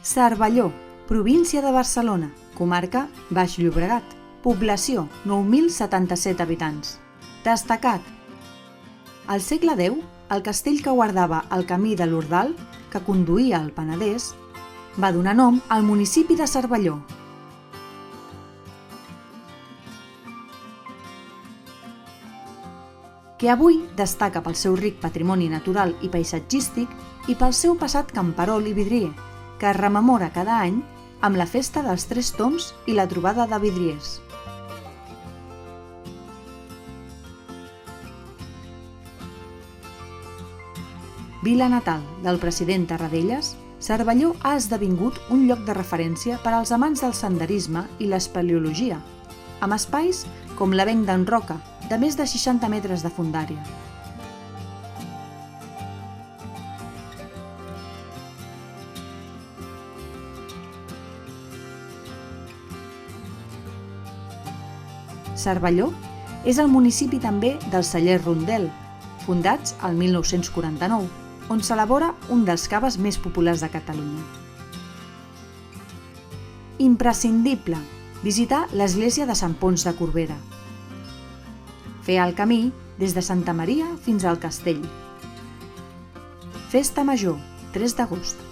Cervelló, província de Barcelona, comarca Baix Llobregat, població 9.077 habitants. Destacat. Al segle X, el castell que guardava el camí de l'Ordal, que conduïa al Penedès, va donar nom al municipi de Cervelló. Que avui destaca pel seu ric patrimoni natural i paisatgístic i pel seu passat camperol i vidrier, que es rememora cada any amb la Festa dels Tres Tombs i la trobada de vidriers. Vila natal del president Tarradellas, Cervelló ha esdevingut un lloc de referència per als amants del senderisme i l'espeleologia, amb espais com l'Avenc d'en Roca, de més de 60 metres de fondària. Cervelló és el municipi també dels Cellers Rondel, fundats al 1949, on s'elabora un dels caves més populars de Catalunya. Imprescindible visitar l'església de Sant Ponç de Corbera. Fer el camí des de Santa Maria fins al castell. Festa Major, 3 d'agost.